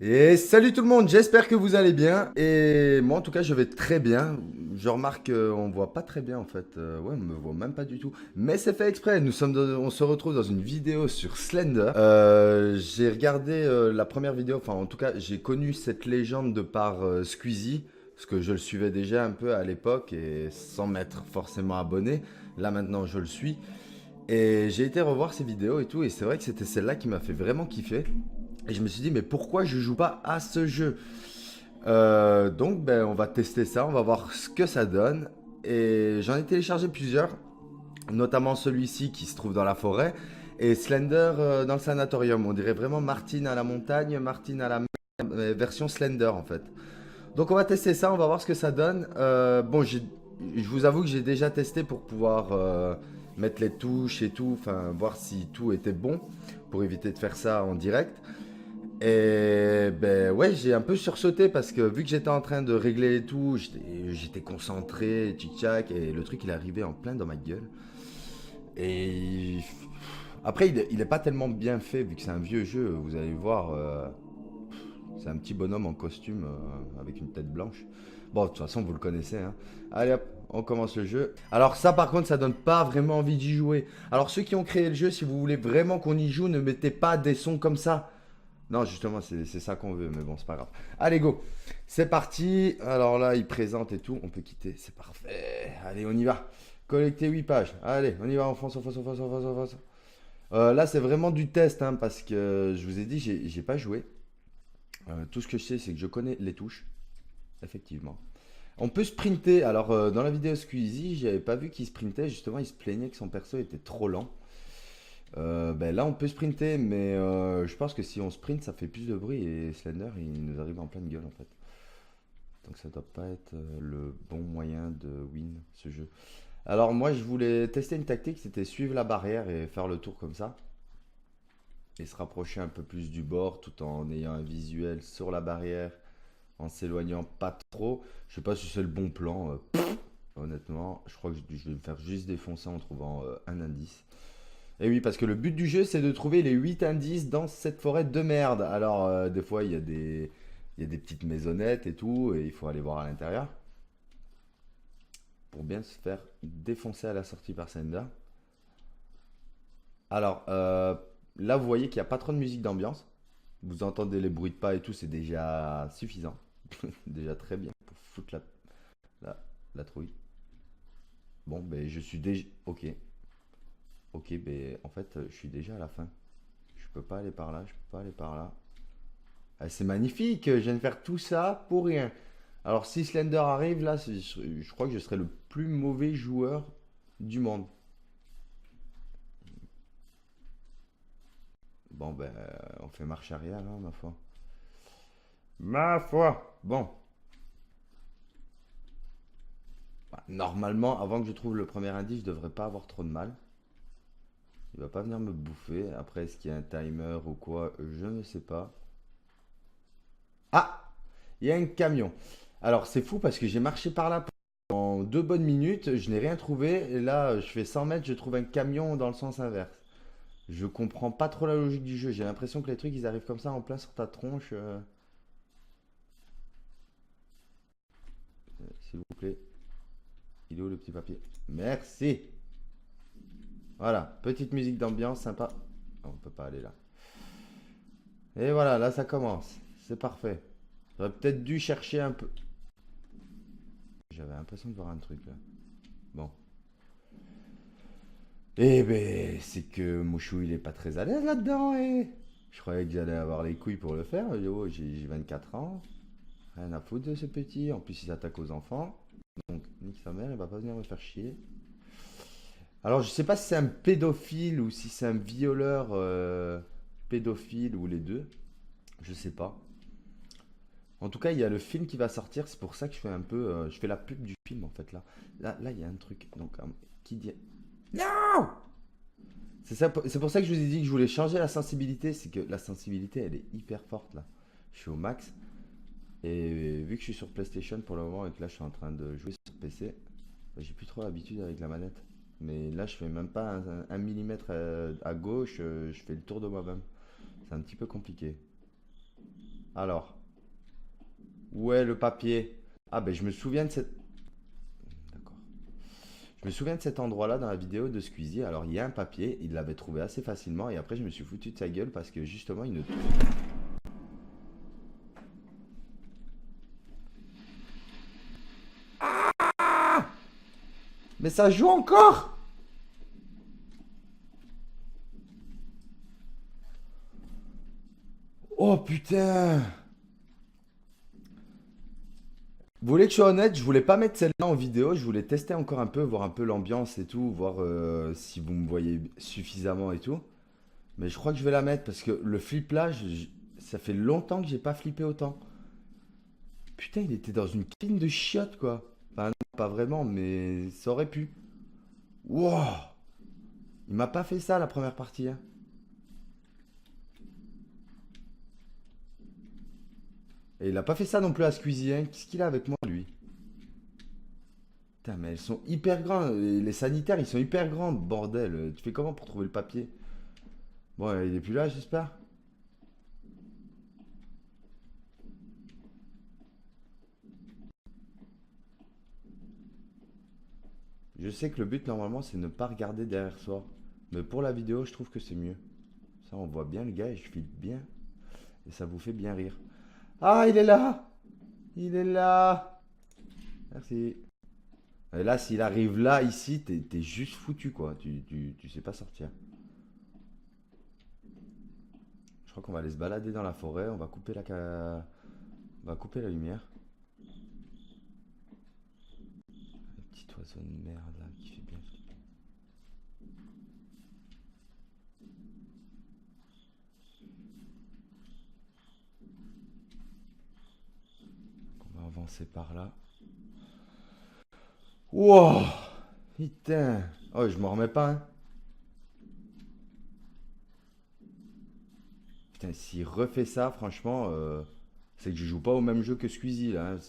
Et salut tout le monde, j'espère que vous allez bien. Et moi en tout cas je vais très bien. Je remarque qu'on me voit pas très bien en fait. Ouais, on me voit même pas du tout. Mais c'est fait exprès, on se retrouve dans une vidéo sur Slender. J'ai regardé la première vidéo, enfin en tout cas j'ai connu cette légende de par Squeezie. Parce que je le suivais déjà un peu à l'époque et sans m'être forcément abonné. Là maintenant je le suis. Et j'ai été revoir ses vidéos et tout. Et c'est vrai que c'était celle-là qui m'a fait vraiment kiffer. Et je me suis dit, mais pourquoi je joue pas à ce jeu? Donc, ben, on va tester ça, on va voir ce que ça donne. Et j'en ai téléchargé plusieurs, notamment celui-ci qui se trouve dans la forêt et Slender dans le sanatorium. On dirait vraiment Martine à la montagne, Martine à la mer, version Slender en fait. Donc, on va tester ça, on va voir ce que ça donne. Bon, je vous avoue que j'ai déjà testé pour pouvoir mettre les touches et tout, enfin, voir si tout était bon pour éviter de faire ça en direct. Et ben ouais, j'ai un peu sursauté parce que vu que j'étais en train de régler et tout, j'étais concentré, tchic-tchac, et le truc il est arrivé en plein dans ma gueule. Et après, il est pas tellement bien fait vu que c'est un vieux jeu, vous allez voir, c'est un petit bonhomme en costume avec une tête blanche. Bon, de toute façon, vous le connaissez, hein. Allez hop, on commence le jeu. Alors ça, par contre, ça donne pas vraiment envie d'y jouer. Alors ceux qui ont créé le jeu, si vous voulez vraiment qu'on y joue, ne mettez pas des sons comme ça. Non, justement, c'est ça qu'on veut, mais bon, c'est pas grave. Allez, go. C'est parti. Alors là, il présente et tout. On peut quitter. C'est parfait. Allez, on y va. Collecter 8 pages. Allez, on y va. On fonce, on fonce, on fonce, on fonce, on fonce. Là, c'est vraiment du test, hein, parce que je vous ai dit, j'ai pas joué. Tout ce que je sais, c'est que je connais les touches. Effectivement. On peut sprinter. Alors, dans la vidéo Squeezie, j'avais pas vu qu'il sprintait. Justement, il se plaignait que son perso était trop lent. Ben là, on peut sprinter, mais je pense que si on sprint, ça fait plus de bruit et Slender, il nous arrive en pleine gueule en fait. Donc ça doit pas être le bon moyen de win ce jeu. Alors moi, je voulais tester une tactique, c'était suivre la barrière et faire le tour comme ça. Et se rapprocher un peu plus du bord tout en ayant un visuel sur la barrière, en s'éloignant pas trop. Je sais pas si c'est le bon plan. Honnêtement, je crois que je vais me faire juste défoncer en trouvant un indice. Et oui, parce que le but du jeu, c'est de trouver les 8 indices dans cette forêt de merde. Alors, des fois, il y a des petites maisonnettes et tout, et il faut aller voir à l'intérieur pour bien se faire défoncer à la sortie par Senda. Alors, là, vous voyez qu'il n'y a pas trop de musique d'ambiance. Vous entendez les bruits de pas et tout, c'est déjà suffisant. Déjà très bien pour foutre la, la trouille. Bon, ben, je suis déjà... Ok, ok, ben, en fait, je suis déjà à la fin. Je peux pas aller par là, je peux pas aller par là. Ah, c'est magnifique, je viens de faire tout ça pour rien. Alors si Slender arrive là, je crois que je serai le plus mauvais joueur du monde. Bon ben, on fait marche arrière là, ma foi. Ma foi. Bon, bah, normalement, avant que je trouve le premier indice, je devrais pas avoir trop de mal. Il va pas venir me bouffer. Après, est-ce qu'il y a un timer ou quoi? Je ne sais pas. Ah, il y a un camion. Alors c'est fou parce que j'ai marché par là en 2 bonnes minutes, je n'ai rien trouvé. Et là, je fais 100 mètres, je trouve un camion dans le sens inverse. Je comprends pas trop la logique du jeu. J'ai l'impression que les trucs ils arrivent comme ça en plein sur ta tronche. S'il vous plaît. Il est où le petit papier? Merci. Voilà, petite musique d'ambiance sympa. On peut pas aller là. Et voilà, là ça commence. C'est parfait. J'aurais peut-être dû chercher un peu. J'avais l'impression de voir un truc là. Bon. Eh ben, c'est que Mouchou il est pas très à l'aise là-dedans. Je croyais que j'allais avoir les couilles pour le faire. Yo, j'ai 24 ans. Rien à foutre de ce petit. En plus, il s'attaque aux enfants. Donc, nique sa mère, il va pas venir me faire chier. Alors, je sais pas si c'est un pédophile ou si c'est un violeur pédophile ou les deux. Je sais pas. En tout cas, il y a le film qui va sortir. C'est pour ça que je fais un peu. Je fais la pub du film en fait là. Là, il y a un truc. Donc, qui dit. Non! C'est pour ça que je vous ai dit que je voulais changer la sensibilité. C'est que la sensibilité, elle est hyper forte là. Je suis au max. Et vu que je suis sur PlayStation pour le moment et que là je suis en train de jouer sur PC, bah, j'ai plus trop l'habitude avec la manette. Mais là je fais même pas un millimètre à gauche, je fais le tour de moi-même. C'est un petit peu compliqué. Alors, où est le papier? Ah ben je me souviens de cette... D'accord. Je me souviens de cet endroit-là dans la vidéo de Squeezie. Alors il y a un papier, il l'avait trouvé assez facilement et après je me suis foutu de sa gueule parce que justement il ne... Mais ça joue encore! Oh putain! Vous voulez que je sois honnête, je voulais pas mettre celle-là en vidéo, je voulais tester encore un peu, voir un peu l'ambiance et tout, voir si vous me voyez suffisamment et tout. Mais je crois que je vais la mettre parce que le flip là, ça fait longtemps que j'ai pas flippé autant. Putain, il était dans une cabine de chiottes quoi. Enfin, non, pas vraiment, mais ça aurait pu. Wow! Il m'a pas fait ça la première partie, hein. Et il a pas fait ça non plus à Squeezie, hein. Qu'est-ce qu'il a avec moi lui? Putain, mais elles sont hyper grandes. Les sanitaires, ils sont hyper grands, bordel. Tu fais comment pour trouver le papier? Bon, il est plus là, j'espère. Je sais que le but normalement c'est ne pas regarder derrière soi. Mais pour la vidéo, je trouve que c'est mieux. Ça, on voit bien le gars et je file bien. Et ça vous fait bien rire. Ah, il est là! Il est là! Merci. Et là, s'il arrive là, ici, t'es juste foutu quoi. Tu sais pas sortir. Je crois qu'on va aller se balader dans la forêt. On va couper on va couper la lumière. Un petit oiseau de merde là qui fait bien flipper. On va avancer par là. Wow! Putain! Oh, je m'en remets pas, hein. Putain, s'il refait ça, franchement, c'est que je joue pas au même jeu que Squeezie là, hein.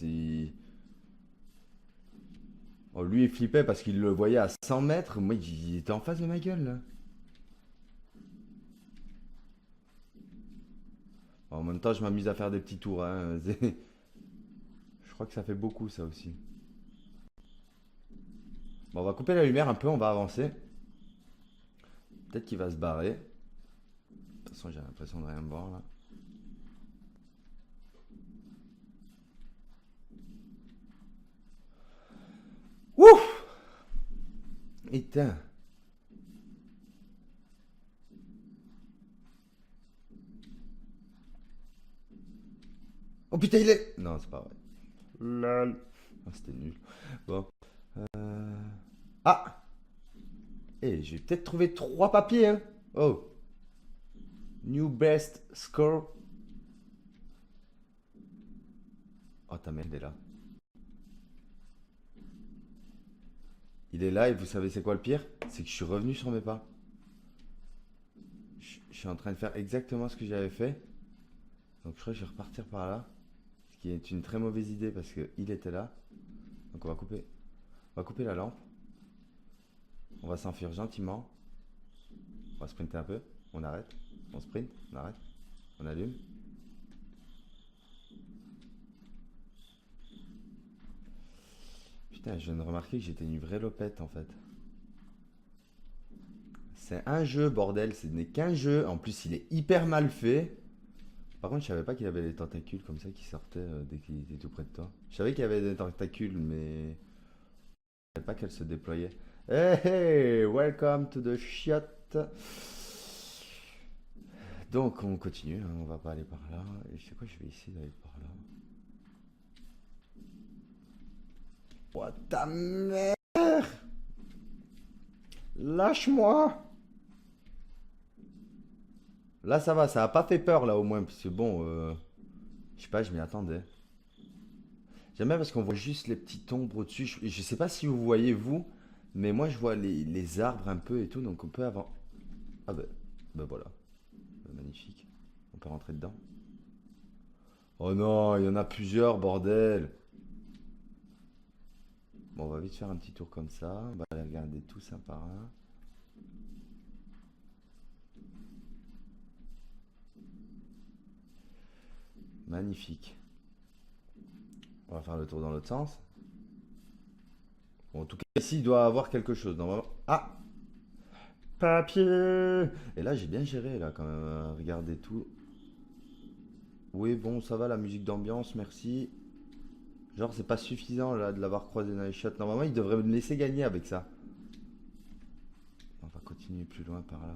Oh, lui, il flippait parce qu'il le voyait à 100 mètres. Moi, il était en face de ma gueule là. En même temps, je m'amuse à faire des petits tours, hein. Je crois que ça fait beaucoup ça aussi. Bon, on va couper la lumière un peu, on va avancer. Peut-être qu'il va se barrer. De toute façon, j'ai l'impression de rien voir là. Ouf! Putain. Oh putain, il est. Non, c'est pas vrai. Lol. Ah, c'était nul. Bon. Euh... Ah! Eh, j'ai peut-être trouvé trois papiers, hein. Oh. New best score. Oh, ta mère, il est là. Il est là et vous savez c'est quoi le pire? C'est que je suis revenu sur mes pas. Je suis en train de faire exactement ce que j'avais fait. Donc je crois que je vais repartir par là. Ce qui est une très mauvaise idée parce qu'il était là. Donc on va couper la lampe. On va s'enfuir gentiment. On va sprinter un peu. On arrête. On sprint. On arrête. On allume. Putain, je viens de remarquer que j'étais une vraie lopette en fait. C'est un jeu, bordel. Ce n'est qu'un jeu. En plus, il est hyper mal fait. Par contre, je savais pas qu'il avait des tentacules comme ça qui sortaient dès qu'il était tout près de toi. Je savais qu'il y avait des tentacules, mais je savais pas qu'elles se déployaient. Hey, hey, welcome to the shot. Donc, on continue, hein, on va pas aller par là. Et je sais quoi, je vais essayer d'aller par là. Oh ta mère! Lâche-moi! Là, ça va, ça a pas fait peur, là, au moins, parce que bon, je sais pas, je m'y attendais. J'aime bien parce qu'on voit juste les petites ombres au-dessus. Je sais pas si vous voyez, vous, mais moi, je vois les arbres un peu et tout, donc on peut avant. Ah ben voilà. Magnifique. On peut rentrer dedans. Oh non, il y en a plusieurs, bordel. Bon, on va vite faire un petit tour comme ça. On va aller regarder tous un par un. Magnifique. On va faire le tour dans l'autre sens. Bon, en tout cas, ici, il doit avoir quelque chose. Normalement. Ah! Papier! Et là, j'ai bien géré, là, quand même. Regardez tout. Oui, bon, ça va, la musique d'ambiance, merci. Genre, c'est pas suffisant, là, de l'avoir croisé dans les shots. Normalement, il devrait me laisser gagner avec ça. On va continuer plus loin par là.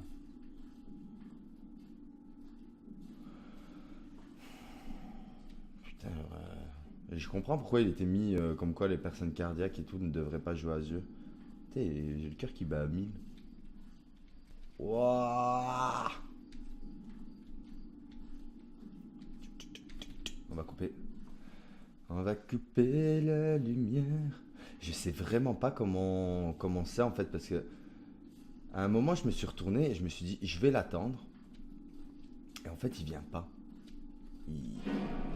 Putain, ouais. Et je comprends pourquoi il était mis comme quoi les personnes cardiaques et tout ne devraient pas jouer à ce jeu. Putain, j'ai le cœur qui bat à 1000. Wouah! On va couper. On va couper la lumière. Je sais vraiment pas comment c'est en fait parce que à un moment je me suis retourné et je me suis dit je vais l'attendre. Et en fait il vient pas. Il...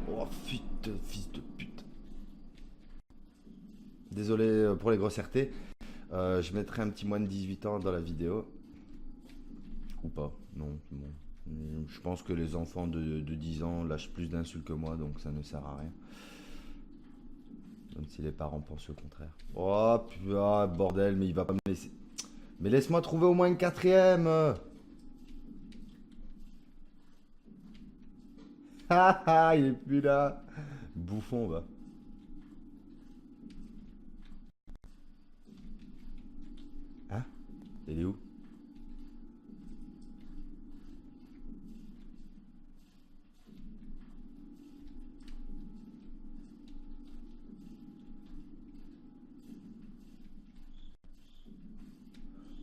Oh putain, fils de pute. Désolé pour les grossièretés. Je mettrai un petit moins de 18 ans dans la vidéo. Ou pas, non, bon. Je pense que les enfants de 10 ans lâchent plus d'insultes que moi, donc ça ne sert à rien. Même si les parents pensent le contraire. Oh putain, bordel, mais il va pas me laisser. Mais laisse-moi trouver au moins une quatrième. Ah ah, il est plus là. Bouffon, va. Hein? Il est où?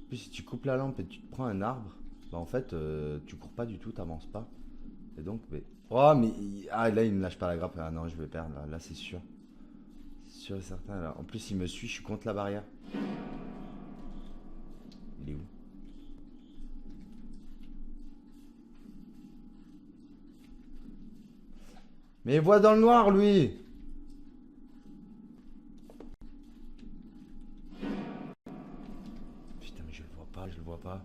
Puis si tu coupes la lampe et tu te prends un arbre, bah en fait, tu cours pas du tout, t'avances pas. Et donc, mais... Oh, mais... Ah, là, il ne lâche pas la grappe. Ah non, je vais perdre, là c'est sûr. C'est sûr et certain, là. En plus, il me suit, je suis contre la barrière. Il est où? Mais il voit dans le noir, lui! Putain, mais je le vois pas, je le vois pas.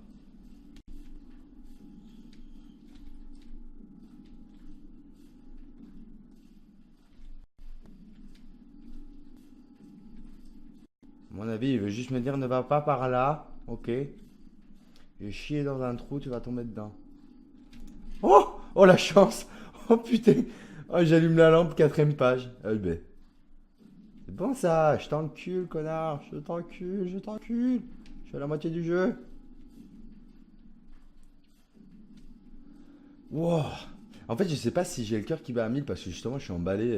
À mon avis, il veut juste me dire ne va pas par là. Ok. Je vais chier dans un trou, tu vas tomber dedans. Oh! Oh la chance! Oh putain! Oh, j'allume la lampe, quatrième page. Ah oui, ben. C'est bon ça, je t'encule, connard. Je t'encule, je t'encule. Je suis à la moitié du jeu. Wow. En fait, je sais pas si j'ai le cœur qui bat à 1000 parce que justement, je suis emballé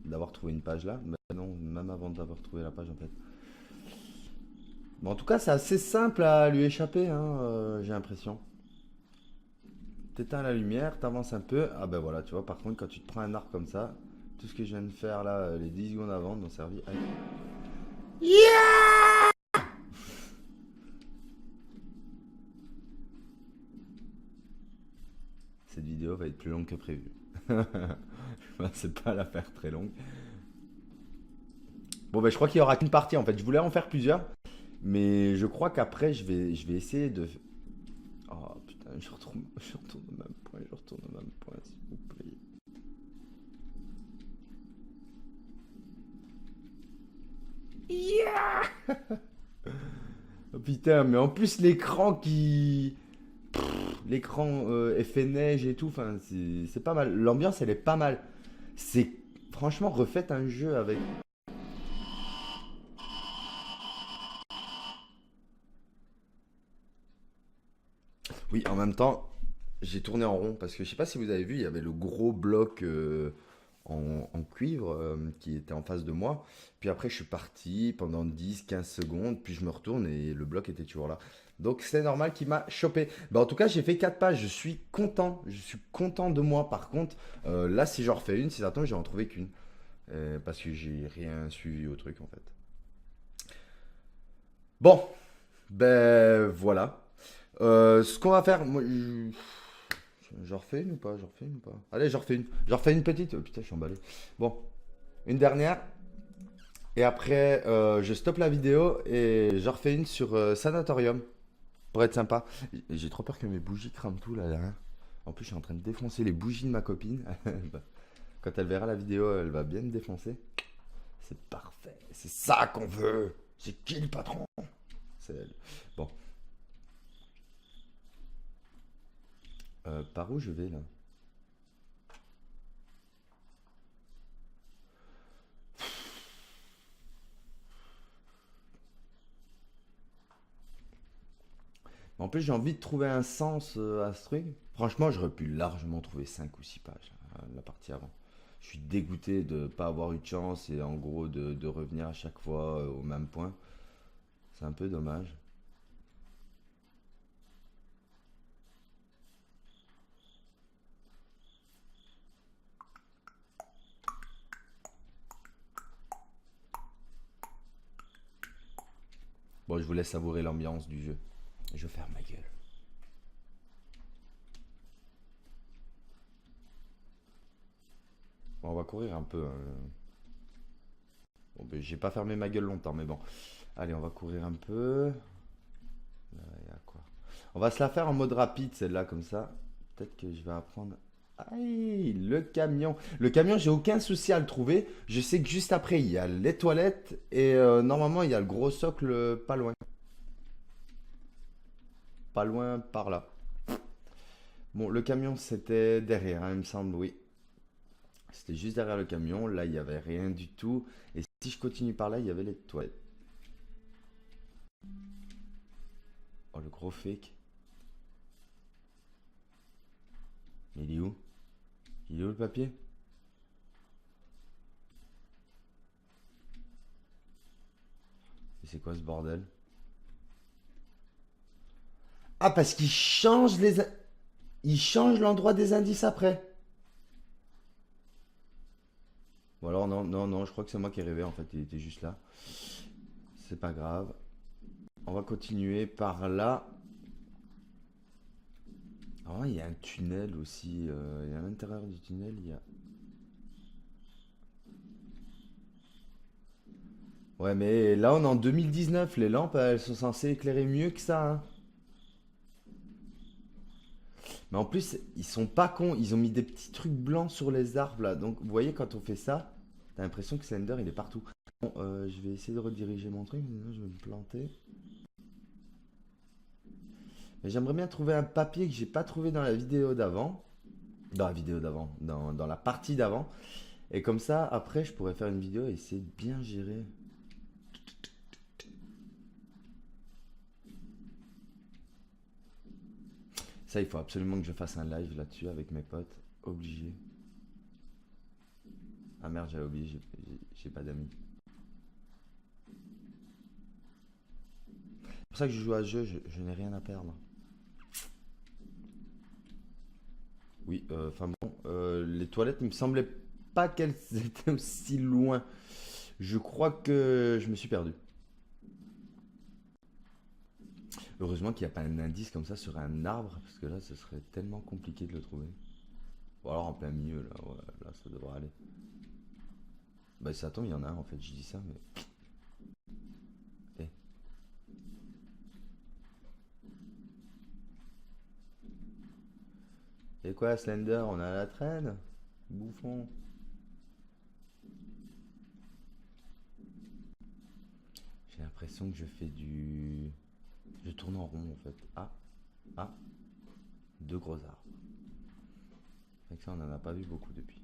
d'avoir trouvé une page là. Mais non, même avant d'avoir trouvé la page en fait. Bon, en tout cas, c'est assez simple à lui échapper, hein, j'ai l'impression. T'éteins la lumière, t'avances un peu. Ah ben voilà, tu vois, par contre, quand tu te prends un arc comme ça, tout ce que je viens de faire là, les 10 secondes avant, m'ont servi à... Yeah! Cette vidéo va être plus longue que prévu. C'est pas la faire très longue. Bon ben je crois qu'il y aura qu'une partie en fait. Je voulais en faire plusieurs. Mais je crois qu'après je vais essayer de... Oh putain, je retourne au même point, je retourne au même point s'il vous plaît. Yeah! Oh putain, mais en plus l'écran qui... L'écran effet neige et tout, enfin c'est pas mal. L'ambiance elle est pas mal. C'est franchement refaites un jeu avec... Oui, en même temps, j'ai tourné en rond parce que je sais pas si vous avez vu, il y avait le gros bloc en cuivre qui était en face de moi. Puis après, je suis parti pendant 10-15 secondes, puis je me retourne et le bloc était toujours là. Donc c'est normal qu'il m'a chopé. Bah, en tout cas, j'ai fait 4 pages, je suis content. Je suis content de moi. Par contre, là, si j'en refais une, si ça tombe, j'ai en trouvé qu'une. Parce que j'ai rien suivi au truc en fait. Bon, ben voilà. Ce qu'on va faire, moi, j'en refais une ou pas? J'en refais une ou pas? Allez, j'en refais une. J'en refais une petite. Oh, putain, je suis emballé. Bon, une dernière. Et après, je stoppe la vidéo et j'en refais une sur Sanatorium. Pour être sympa. J'ai trop peur que mes bougies crament tout là. Hein. En plus, je suis en train de défoncer les bougies de ma copine. Quand elle verra la vidéo, elle va bien me défoncer. C'est parfait. C'est ça qu'on veut. C'est qui le patron? C'est elle. Bon. Par où je vais là? En plus, j'ai envie de trouver un sens à ce truc. Franchement, j'aurais pu largement trouver 5 ou 6 pages la partie avant. Je suis dégoûté de ne pas avoir eu de chance et en gros de revenir à chaque fois au même point. C'est un peu dommage. Bon, je vous laisse savourer l'ambiance du jeu. Je ferme ma gueule. Bon, on va courir un peu, hein. Bon, ben, j'ai pas fermé ma gueule longtemps, mais bon. Allez, on va courir un peu. Là, y a quoi? On va se la faire en mode rapide, celle-là, comme ça. Peut-être que je vais apprendre. Aïe, le camion. Le camion, j'ai aucun souci à le trouver. Je sais que juste après, il y a les toilettes. Et normalement, il y a le gros socle pas loin. Pas loin, par là. Bon, le camion, c'était derrière, hein, il me semble, oui. C'était juste derrière le camion. Là, il n'y avait rien du tout. Et si je continue par là, il y avait les toilettes. Oh, le gros fake. Il est où? Il est où le papier? Et c'est quoi ce bordel? Ah, parce qu'il change il change l'endroit des indices après. Ou alors, non, non, non, je crois que c'est moi qui ai rêvé, en fait, il était juste là. C'est pas grave. On va continuer par là. Ah, il y a un tunnel aussi. Et à l'intérieur du tunnel, il y a... Ouais, mais là, on est en 2019. Les lampes, elles sont censées éclairer mieux que ça, hein. Mais en plus, ils sont pas cons. Ils ont mis des petits trucs blancs sur les arbres, là. Donc, vous voyez, quand on fait ça, t'as l'impression que Slender, il est partout. Bon, je vais essayer de rediriger mon truc, sinon je vais me planter. Mais j'aimerais bien trouver un papier que j'ai pas trouvé dans la vidéo d'avant. Dans la vidéo d'avant, dans la partie d'avant. Et comme ça, après, je pourrais faire une vidéo et essayer de bien gérer. Ça, il faut absolument que je fasse un live là-dessus avec mes potes. Obligé. Ah merde, j'avais oublié, j'ai pas d'amis. C'est pour ça que je joue à ce jeu, je n'ai rien à perdre. Oui, enfin bon, les toilettes, il me semblait pas qu'elles étaient aussi loin. Je crois que je me suis perdu. Heureusement qu'il n'y a pas un indice comme ça sur un arbre, parce que là, ce serait tellement compliqué de le trouver. Ou alors en plein milieu, là, ouais, là, ça devrait aller. Bah, ça tombe, il y en a un en fait, je dis ça, mais. Eh. Et quoi, Slender, on a la traîne? Bouffon. J'ai l'impression que je fais du. Je tourne en rond en fait. Ah, ah, deux gros arbres. Avec ça, on n'en a pas vu beaucoup depuis.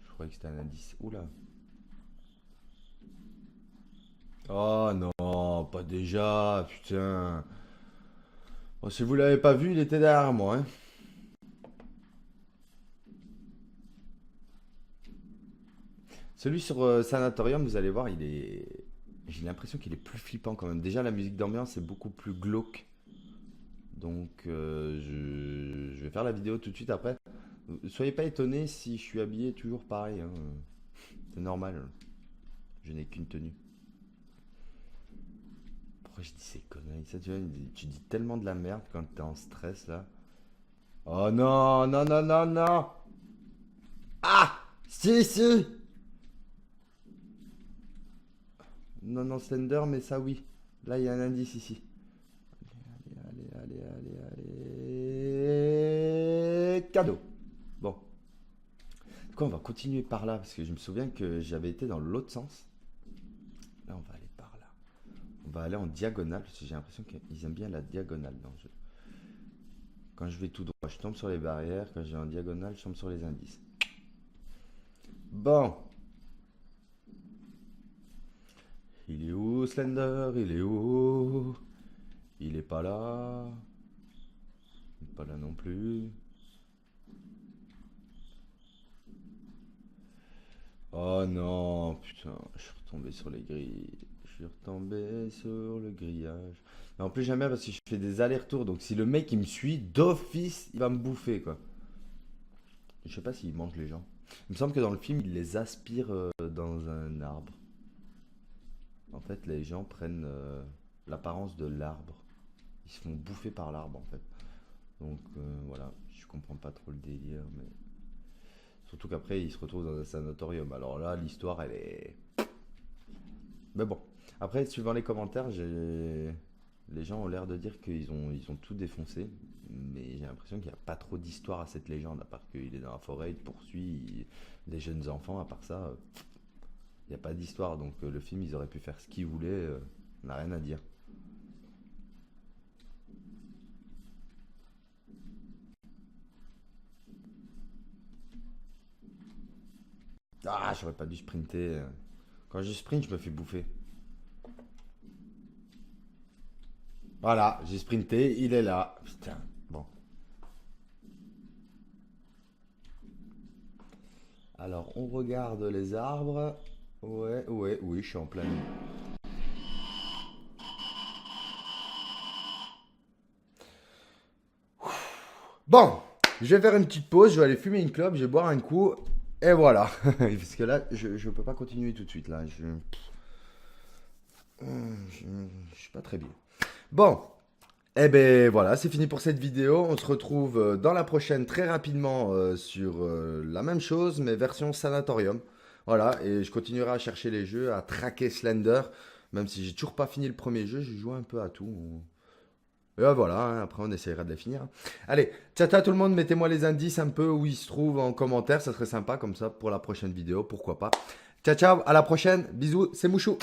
Je croyais que c'était un indice. Oula. Oh non, pas déjà, putain. Bon, si vous l'avez pas vu, il était derrière moi, hein. Celui sur Sanatorium, vous allez voir, il est. J'ai l'impression qu'il est plus flippant quand même. Déjà, la musique d'ambiance est beaucoup plus glauque. Donc, je vais faire la vidéo tout de suite après. Soyez pas étonnés si je suis habillé toujours pareil, hein. C'est normal. Je n'ai qu'une tenue. Pourquoi je dis ces conneries? Ça, tu vois, tu dis tellement de la merde quand t'es en stress là. Oh non, non, non, non, non! Ah! Si, si! Non, non, Slender, mais ça, oui. Là, il y a un indice ici. Allez. Cadeau. Bon. Du coup, on va continuer par là, parce que je me souviens que j'avais été dans l'autre sens. Là, on va aller par là. On va aller en diagonale, parce que j'ai l'impression qu'ils aiment bien la diagonale dans le jeu. Quand je vais tout droit, je tombe sur les barrières. Quand je vais en diagonale, je tombe sur les indices. Bon. Il est où, Slender? Il est où? Il est pas là. Il est pas là non plus. Oh non, putain, je suis retombé sur les grilles. Je suis retombé sur le grillage. Mais en plus, j'aime bien parce que je fais des allers-retours. Donc, si le mec il me suit, d'office, il va me bouffer quoi. Je sais pas s'il mange les gens. Il me semble que dans le film, il les aspire dans un arbre. En fait, les gens prennent l'apparence de l'arbre. Ils se font bouffer par l'arbre en fait. Donc voilà, je comprends pas trop le délire, mais surtout qu'après ils se retrouvent dans un sanatorium. Alors là, l'histoire elle est. Mais bon, après suivant les commentaires, les gens ont l'air de dire qu'ils ont tout défoncé, mais j'ai l'impression qu'il n'y a pas trop d'histoire à cette légende, à part qu'il est dans la forêt, il poursuit les jeunes enfants. À part ça, il n'y a pas d'histoire. Donc le film, ils auraient pu faire ce qu'ils voulaient, on n'a rien à dire. Ah, j'aurais pas dû sprinter. Quand je sprint, je me fais bouffer. Voilà, j'ai sprinté, il est là. Putain, bon. Alors, on regarde les arbres. Ouais, ouais, oui, je suis en plein. Bon, je vais faire une petite pause, je vais aller fumer une clope, je vais boire un coup. Et voilà. Parce que là, je peux pas continuer tout de suite. Là, je suis pas très bien. Bon, eh ben voilà, c'est fini pour cette vidéo. On se retrouve dans la prochaine très rapidement sur la même chose, mais version sanatorium. Voilà, et je continuerai à chercher les jeux, à traquer Slender. Même si j'ai toujours pas fini le premier jeu, j'ai joué un peu à tout. Et voilà, hein, après on essaiera de les finir. Allez, ciao ciao tout le monde, mettez-moi les indices un peu où ils se trouvent en commentaire, ça serait sympa comme ça pour la prochaine vidéo, pourquoi pas. Ciao ciao, à la prochaine, bisous, c'est Mouchou.